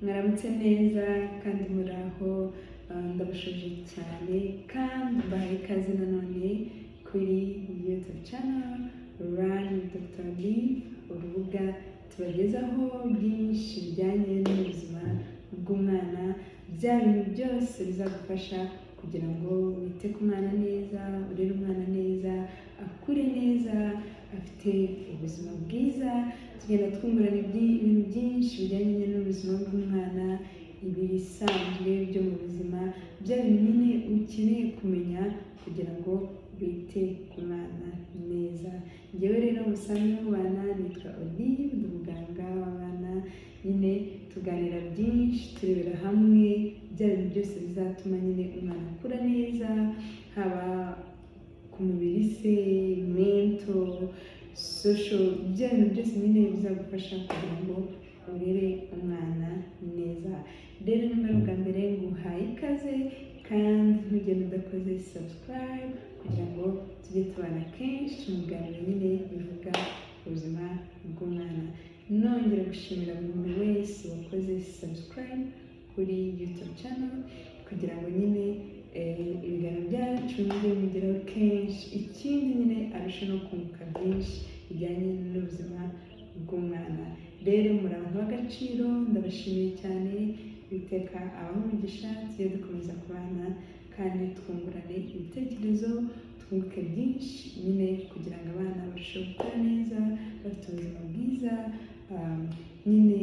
mwaramutse neza kandi muraho, ndabashuje cyane kandi bahaye ikaze nanone kuri YouTube channel Run Dr. Liv, urubuga tubagezaho byinshi bijyanye n'ubuzima bw'umwana, bya bintu byose bizagufasha kugira ngo wite ku mwana neza, urere umwana neza, akure neza, afite ubuzima bwiza. Tugenda twungurana ibintu byinshi bijyanye n'ubuzima bw'umwana, ibisanzwe byo mu buzima, bya bintu nyine ukeneye kumenya kugira ngo wite ku mwana neza. Njyewe rero musanzwe mubana nitwa Olive, ndi umuganga w'abana. Nyine tuganira byinshi, turebera hamwe bya bintu byose bizatuma nyine umwana akura neza, haba ku mubiri se, mental, social, bya bintu byose nyine bizagufasha kugira ngo urere umwana neza. Rero niba ari ubwa mbere nguhaye ikaze kandi ntugende udakoze subscribe kugira ngo tujye tubana kenshi mu biganiro nyine bivuga ubuzima bw'umwana. Nongera gushimira buri muntu wese wakoze subscribe kuri YouTube channel kugira ngo nyine ibiganiro byacu bijye bimugeraho kenshi, ikindi nyine arusha no kunguka byinshi bijyanye n'ubuzima bw'umwana. Rero muri abantu b'agaciro, ndabashimiye cyane, Uwiteka abahe umugisha, tujye dukomeza kubana kandi twungurane ibitekerezo, twunguke byinshi nyine kugira ngo abana barusheho gukura neza, bafite ubuzima bwiza, nyine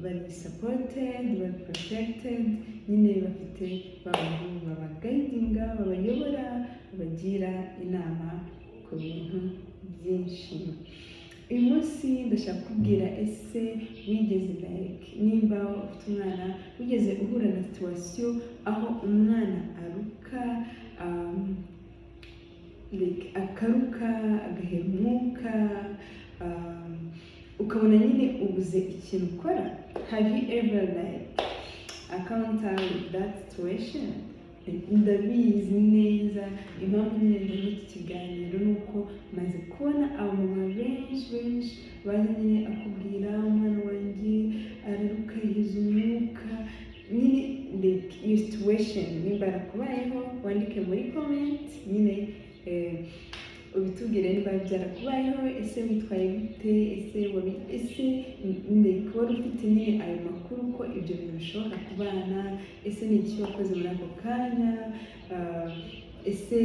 bari supported, bari protected, nyine bafite abantu babagayidinga, babayobora, babagira inama ku bintu byinshi. Uyu munsi ndashaka kubwira, ese wigeze nimba ufite umwana wigeze uhura na situation aho umwana aruka, akaruka agahera umwuka, ukabona nyine ubuze ikintu ukora? Have you ever encountered with that situation? Ndabizi neza impamvu nyine ndimo iki kiganiro ni uko maze kubona abamama benshi baza nyine akubwira, umwana wanjye araruka yaheze umwuka. Nyine iyo situation nimba yarakubayeho, wandike muri comment nyine ubitubwire niba byarakubayeho, ese witwaye gute, ese wari ufite nyine ayo makuru ko ibyo bintu bishobora ku bana, ese ni iki wakoze muri ako kanya, ese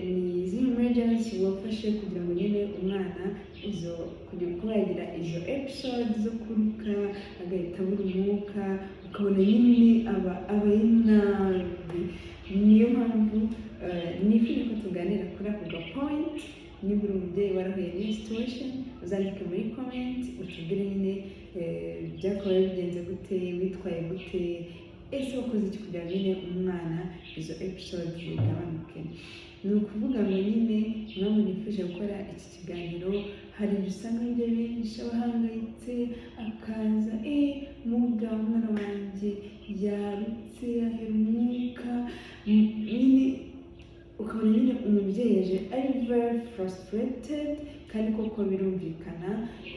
ni izi emergency wafashe kugira ngo nyine umwana kugira kuba yagira izo episode zo kuruka agahita abura umwuka, ukabona nyine aba nabi. Niyo mpamvu nifuza ko tuganira kuri ako point. Niba uri umubyeyi warahuye n'iyi situation, uzandike muri comment utubwire nyine byakubaye bigenze gute, witwaye gute, ese wakoze iki kugira ngo nyine umwana izo episode zigabanuke. Ni ukuvuga ngo nyine impamvu nifuje gukora iki kiganiro, hari usanga njye benshi abahangayitse, akaza muga umwana wanjye yarutse ahera umwuka, nyine ukabona nyine umubyeyi yaje ari very frustrated, kandi koko birumvikana.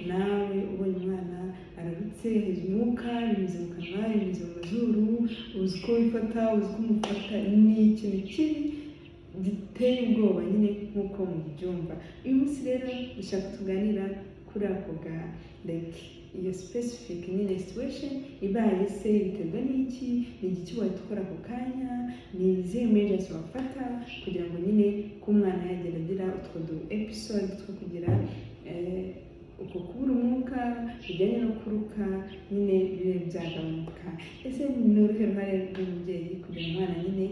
Nawe ubonye umwana ararutse yaheze umwuka, binyuze mu kanwa, binyuze mu mazuru, uzi ko wifata, uzi ko umufata, ni ikintu kibi giteye ubwoba nyine nk'uko mubyumva. Uyu munsi rero dushaka tuganira kuri ako iyo specific nyine situation ibaye, se biterwa n'iki, ni igiki wahita ukora ako kanya, ni izihe measures wafata kugira ngo nyine ko umwana yagenda agira utwo episode two kugira uko kubura umwuka bijyanye no kuruka nyine bibe byagabanuka. Ese ni uruhe ruhare rw'umubyeyi kugira ngo umwana nyine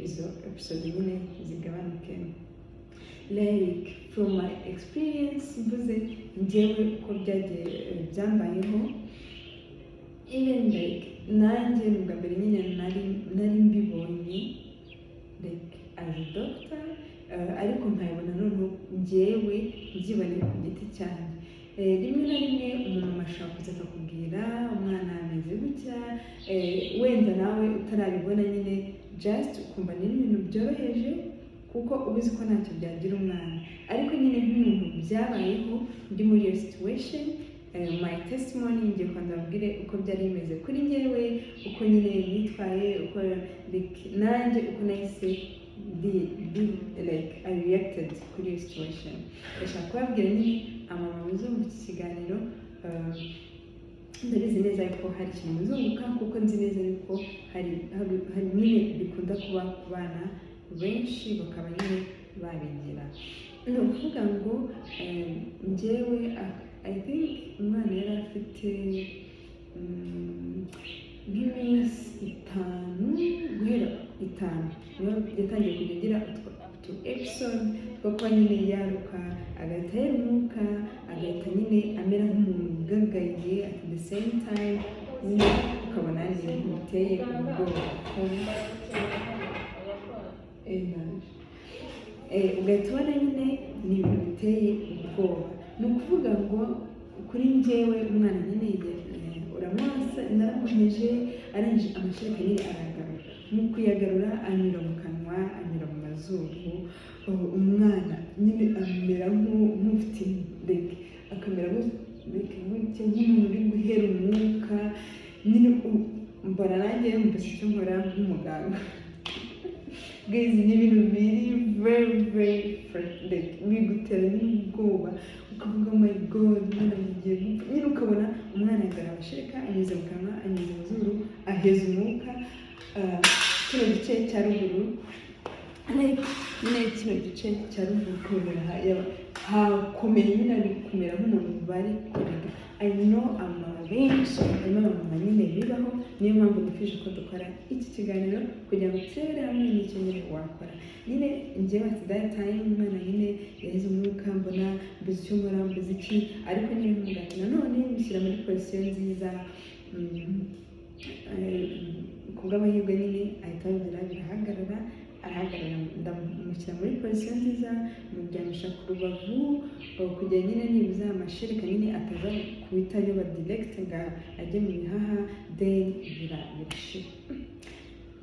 izo episode nyine zigabanuke? From my experience, mvuze njyewe uko byagiye byambayeho, even nanjye bwa mbere nyine nari mbibonye as a doctor, ariko nkayibona noneho njyewe mbyiboneye ku giti cyane. Rimwe na rimwe umuntu ashobora kuza akakubwira umwana ameze gutya, wenda nawe utarabibona nyine just ukumva ni ibintu byoroheje, kuko ubizi ko ntacyo byagira umwana, ariko nyine nk'umuntu byabayeho ndi muri iyo situation, my testimony ngiye kubanza mbabwire uko byari bimeze kuri njyewe, uko nyine nitwaye, uko nanjye uko nahise I reacted kuri iyo situation. Ndashaka kubabwira nyine amama muzumva iki kiganiro, ndabizi neza yuko hari ikintu muzunguka, kuko nzi neza yuko hari nyine bikunda kuba ku bana benshi bakaba nyine babigira. Ni ukuvuga ngo njyewe I think umwana yari afite nk'iminsi 5 guhera 5 niyo yatangiye kujya agira utu episode two kuba nyine yaruka agahita yeruka, agahita nyine amera nk'umuntu ugagaye, at the same time nyine ukabona ni ibintu biteye ubwoba, ugahita ubona nyine ni ibintu biteye ubwoba. Ni ukuvuga ngo kuri njyewe umwana nyine uramwasa, naramuheje, arangije amashereka nyine aragarura, mu kuyagarura anyura mu kanwa, anyura mu mazuru, umwana nyine amera nk'ufite ndege, akamera nk'umuntu uri guhera umwuka, nyine mbona nanjye mbese icyo nkora nk'umuganga. Guys, ni ibintu biri very bigutera n'ubwoba, ukavuga my god, umwana yagiye gupfa, nyine ukabona umwana yagara amashereka, anyuze mu kanwa, anyuze mu zuru, aheza umwuka. Kino gice cya ruguru, nyine kino gice cya ruguru kubera hakomeye, nyine ari kumera nk'umuntu bari kurega. I know amama benshi, harimo abamama nyine bibaho, niyo mpamvu nifuje ko dukora iki kiganiro kugira ngo turebere hamwe n'icyo nyine wakora. Nyine njyewe at that time umwana nyine yaheze umwuka, mbona mbuze icyo nkora, mbuze iki, ariko nyine nk'umuganga nanone mushyira muri position nziza. Ku bw'amahirwe nyine ahita yongera birahagarara, ndamushyira muri position nziza, muryamisha ku rubavu kugira nyine nibuza amashereka nyine ataza kuhita yoba direct nga ajye mu bihaha, then birashira,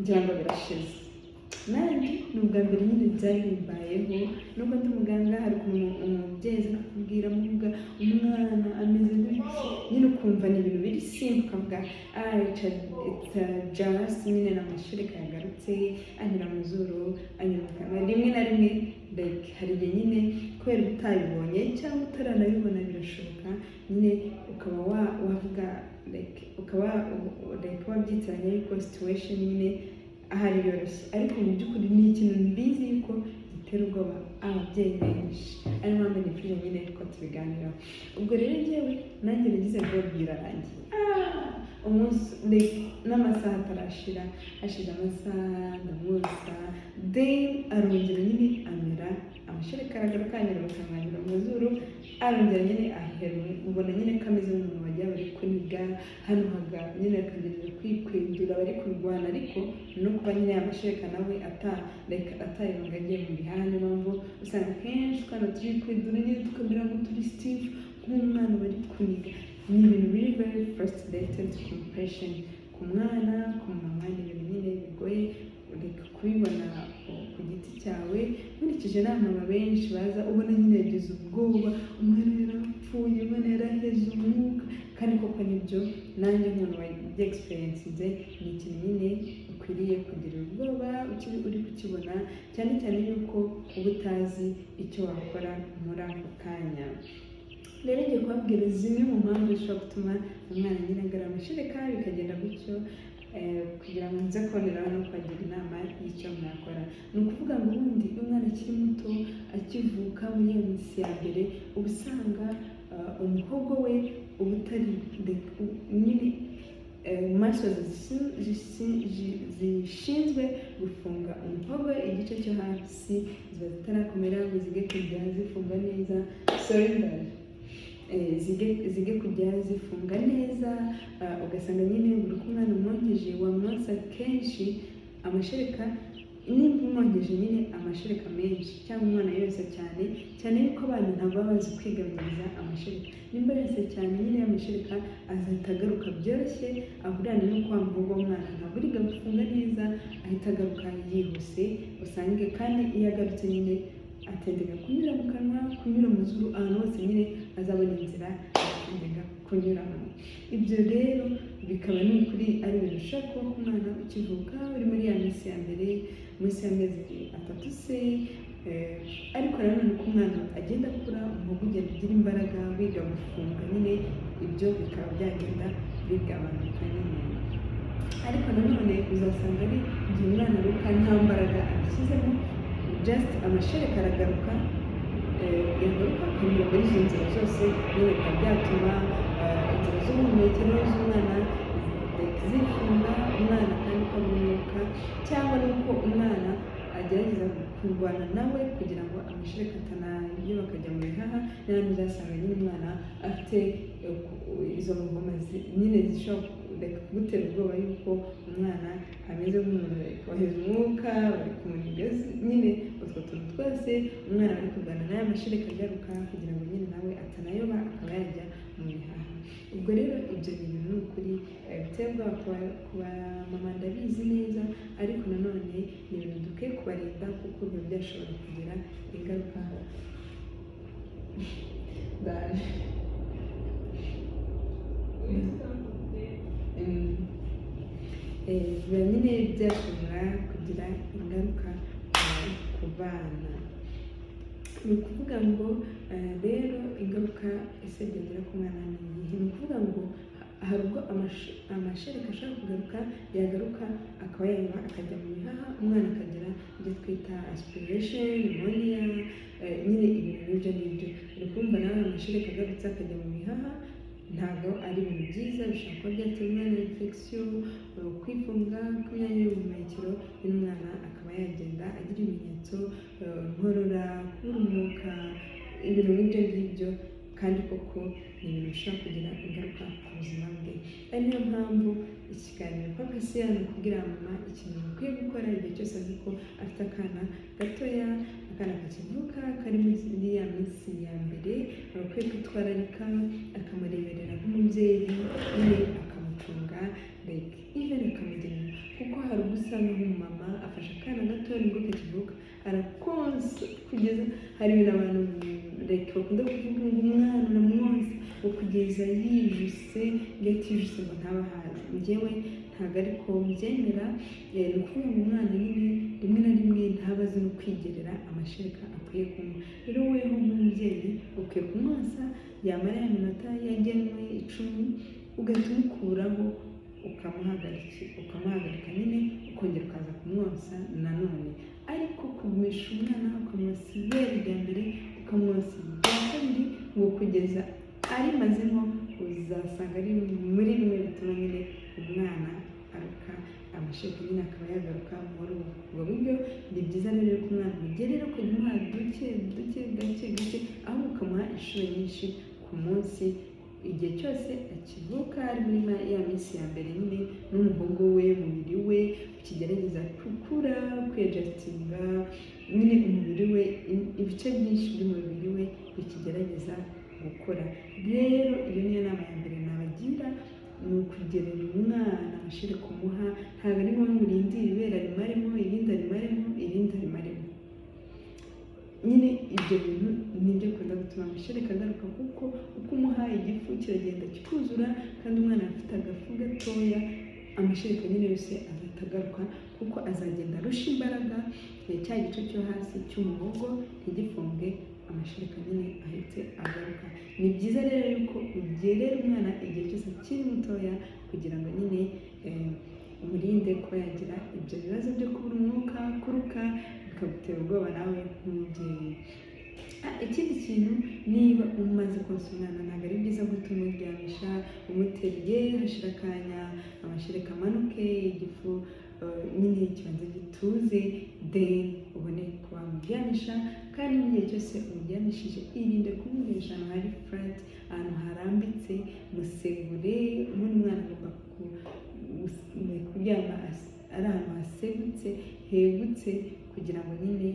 ngira ngo birashize. Nanjye ni ubwa mbere nyine byari bimbayeho, nubwo ndi muganga hari umubyeyi aza akakubwira muvuga umwana ameze gutya, nyine ukumva ni ibintu biri simple, ukavuga it's just nyine n'amashereka yagarutse, anyura mu zuru, anyura mu kanwa. Rimwe na rimwe hari igihe nyine kubera utabibonye cyangwa utaranabibona birashoboka, nyine ukaba wavuga ukaba wabyitiranya yuko situation nyine ahari yoroshye, ariko mu by'ukuri ni ikintu mbizi yuko gitera ubwoba ababyeyi benshi, ari mpamvu nifuje nyine ko tubiganiraho. Ubwo rero njyewe nanjye nagize ngo birarangiye, umunsi n'amasaha atarashira, hashize amasaha ndamwosa, then arongera nyine amera amashereka aragaruka, anyura mu kanwa, anyura mu mazuru, arongera nyine ahera, ubona nyine ko ameze nk'umuntu wagiye bari kuniga, hano nyine akagereza kwikwindura bari kurwana, ariko no kuba nyine amashereka nawe atayibanga agiye mu bihaha. Niyo mpamvu usanga kenshi utwana turi kwindura nyine tukamera nk'uturi stiff nk'umwana bari kuniga. Ni ibintu biri very frustrated compression ku mwana, ku mama, ni ibintu nyine bigoye kubibona ku giti cyawe. Nkurikije n'abamama benshi baza ubona nyine yagize ubwoba, umwana yarapfuye, umwana yaraheze umwuka, kandi koko nibyo nanjye nk'umuntu wa experience nze ni ikintu nyine ukwiriye kugira ubwoba uri kukibona, cyane cyane yuko uba utazi icyo wakora muri ako kanya. Rero ngiye kubabwira zimwe mu mpamvu zishobora gutuma umwana nyine agara amashereka bikagenda gutyo, kugira ngo nze kuboneraho no kubagira inama y'icyo mwakora. Ni ukuvuga ngo ubundi umwana akiri muto akivuka muri iyo minsi ya mbere, uba usanga umuhogo we uba utari nyine muscles zishinzwe gufunga umuhogo, igice cyo hasi ziba zitarakomera ngo zige kujya zifunga neza, zige kujya zifunga neza. Ugasanga nyine buri umwana umwongeje wamwonsa kenshi, amashereka nimba umwongeje nyine amashereka menshi cyangwa umwana yose cyane cyane yuko abana ntabwo baba bazi kwigabanyiriza amashereka, nimba yose cyane nyine y'amashereka azahita agaruka byoroshye, ahurane no kwa muhogo w'umwana ntabwo uriga gufunga neza, ahita agaruka yihuse, usange kandi iyo agarutse nyine atendega kunyura mu kanwa, kunyura mu zuru, ahantu hose nyine azabona inzira atendega kunyuramo. Ibyo rero bikaba ni ukuri ari ibintu ushobora kuba ku mwana ukivuka uri muri ya minsi ya mbere, munsi y'amezi 3 se, ariko nanone uko umwana agenda akura umuhogo ugenda ugira imbaraga, wiga gufunga nyine, ibyo bikaba byagenda bigabanuka nyine. Ariko nanone uzasanga ari igihe umwana aruka nta mbaraga abishyizemo, just amashereka aragaruka, yagaruka akanyura muri izo nzira zose, nyine bikaba byatuma inzira z'ubuhumekero z'umwana zifunga, umwana kandi ukamunuka, cyangwa nuko umwana agerageza kurwana nawe kugira ngo amashereka atanayo bakajya mu bihaha, n'ahandi uzasanga nyine umwana afite izo ngoma nyine zishobora kugutera ubwoba yuko umwana ameze nk'umuntu waheze umwuka, bari kumuniga nyine utwo tuntu twose, umwana ari kurwana n'aya mashereka agaruka kugira ngo nyine nawe atanayoba akaba yajya mu bihaha. Ubwo rero ibyo bintu ni ukuri biteye ubwoba ku bamama ndabizi neza, ariko nanone ni ibintu dukwiye kubarinda kuko biba byashobora kugira ingaruka biba nyine byashobora kugira ingaruka ku bana. Ni ukuvuga ngo rero ingaruka ese byagera ku mwana ni iyihe? Ni ukuvuga ngo hari ubwo amashereka ashaka kugaruka, yagaruka akaba yanywa akajya mu bihaha, umwana akagira ibyo twita aspiration, pneumonia, nyine ibintu nk'ibyo ngibyo. Uri kumva nawe amashereka agarutse akajya mu bihaha, ntabwo ari ibintu byiza, bishobora kuba byatera umwana infection, kwifunga kw'imyanya y'ubuhumekero, n'umwana akaba yagenda agira ibimenyetso nkorora, kubura umwuka, ibintu nk'ibyo ngibyo, kandi koko ni ibintu bishobora kugira ingaruka ku buzima bwe. Ari niyo mpamvu ikiganiro papa se hano kubwira mama ikintu akwiye gukora igihe cyose azi ko afite akana gatoya, akana kakivuka kari muri ya minsi ya mbere, akwiye kwitwararika, akamureberera nk'umubyeyi, nyine akamutunga, like even akamugenera, kuko hari ubwo usanga nk'umumama afashe akana gatoya nibwo kakivuka, arakonsa kugeza hari ibintu abantu like bakunda kuvuga ngo umwana uramwonsa ngo kugeza yijuse, iyo atijuse ngo ntaba ahazi. Njyewe ntabwo ariko mbyemera, ni ukuvuga ngo umwana nyine rimwe na rimwe ntaba azi no kwigerera amashereka akwiye kunywa. Rero weho nk'umubyeyi ukwiye kumwonsa, yamara ya minota yagenwe 10 ugahita umukuraho, ukamuhagarika nyine, ukongera ukaza kumwonsa nanone. Ariko kugumisha umwana ukamwonsa ibere rya mbere, ukamwonsa irya kabiri, ngo kugeza arimazemo, uzasanga ari muri bimwe bituma nyine umwana aruka amashereka nyine akaba yagaruka muri ubwo buryo. Ni byiza rero ko umwana umugerera kujya umuha gake, aho ukamuha inshuro nyinshi ku munsi, igihe cyose akivuka, ari muri ya minsi ya mbere nyine, n'umuhogo we, umubiri we ukigerageza gukura, kwiadjustinga, nyine umubiri we, ibice byinshi by'umubiri we bikigerageza gukora. Rero iyo niyo nama ya mbere nabagira, ni ukugerera umwana amashereka umuha, ntabwo ari ngombwa urindire ibere arimaremo, irindi arimaremo, irindi arimaremo. Nyine ibyo bintu nibyo bikunda gutuma amashereka agaruka, kuko uko umuhaye igifu kiragenda kikuzura, kandi umwana afite agafu gatoya, amashereka nyine yose azahita agaruka, kuko azagenda arusha imbaraga cya gice cyo hasi cy'umuhogo ntigifunge, amashereka nyine ahite agaruka. Ni byiza rero yuko ugerera umwana igihe cyose akiri mutoya, kugira ngo nyine umurinde kuba yagira ibyo bibazo byo kubura umwuka, kuruka, bikagutera ubwoba nawe nk'umubyeyi. Ikindi kintu, niba umaze konsa umwana, ntabwo ari byiza guhita umuryamisha umuteriye hashira akanya amashereka amanuke, igifu nyine kibanza gituze, then ubone kuba wamuryamisha. Kandi n'igihe cyose umuryamishije, irinde kumuryamisha ahantu hari flat, ahantu harambitse, musegure. Ubundi umwana agomba kuryama ari ahantu hasegutse hegutse kugira ngo nyine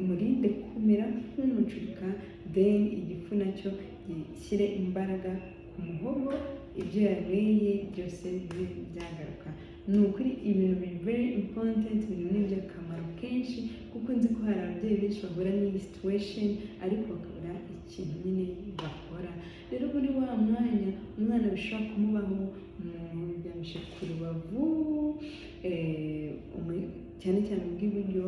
umurinde kumera nk'umucurika, then igifu nacyo gishyire imbaraga ku muhogo, ibyo yanyweye byose bibe byagaruka. Ni ukuri ibintu biri very important, ibintu ni iby'akamaro kenshi, kuko nzi ko hari ababyeyi benshi bahura n'iyi situation ariko bakabura ikintu nyine bakora. Rero muri wa mwanya umwana bishobora kumubaho, muryamishe ku rubavu cyane cyane ubw'iburyo,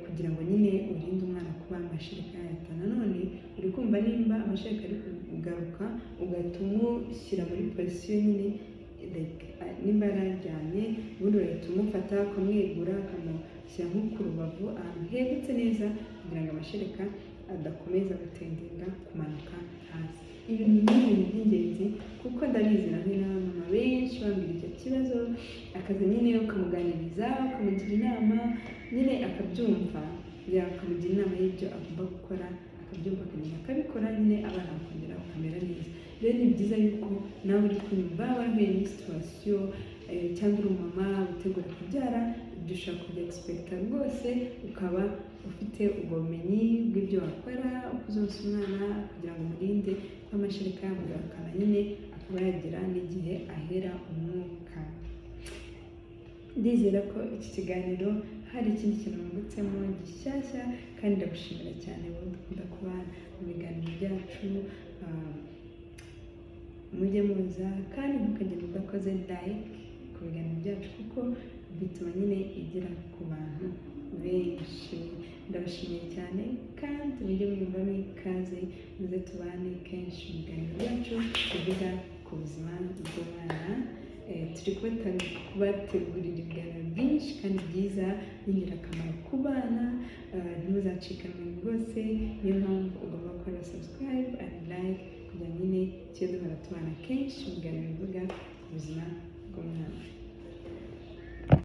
kugira ngo nyine urinde umwana kuba amashereka yahita. Nanone uri kumva nimba amashereka ari kugaruka, ugahita umushyira muri position nyine nimba yararyamye, ubundi urahita umufata ukamwegura ukamushyira nko ku rubavu ahantu hegutse neza, kugira ngo amashereka adakomeza gutendera kumanuka hasi. Ibi ni ibintu by'ingenzi, kuko ndabizi nawe n'abamama benshi bambwira icyo kibazo, akaza nyine ukamuganiriza, ukamugira inama nyine akabyumva, ukamugira inama y'ibyo agomba gukora, akabyumva akagenda akabikora, nyine abana bakongera bakamera neza. Rero ni byiza yuko nawe uri kunyumva warahuye n'iyi situation, cyangwa uri umumama utegura kubyara, ibyo ushaka kubya expecta rwose, ukaba ufite ubwo bumenyi bw'ibyo wakora ukuzonsa umwana, kugira ngo umurinde ko amashereka yamugarukana, nyine akaba yagira n'igihe ahera umwuka. Ndizera ko iki kiganiro hari ikindi kintu wungutsemo gishyashya, kandi ndagushimira cyane wowe dukunda kubana mu biganiro byacu. Mujye muza kandi mukagenda udakoze like ku biganiro byacu, kuko bituma nyine igera ku bantu benshi. Ndabashimiye cyane, kandi mujye mwiyumvamo ikaze, muze tubane kenshi mu biganiro byacu tuvuga ku buzima bw'umwana. Turi kubategurira ibiganiro byinshi kandi byiza b'ingirakamaro ku bana, ntimuzacikanwe rwose. Niyo mpamvu ugomba gukora subscribe and like, kugira nyine tujye duhora tubana kenshi mu biganiro bivuga ku buzima bw'umwana.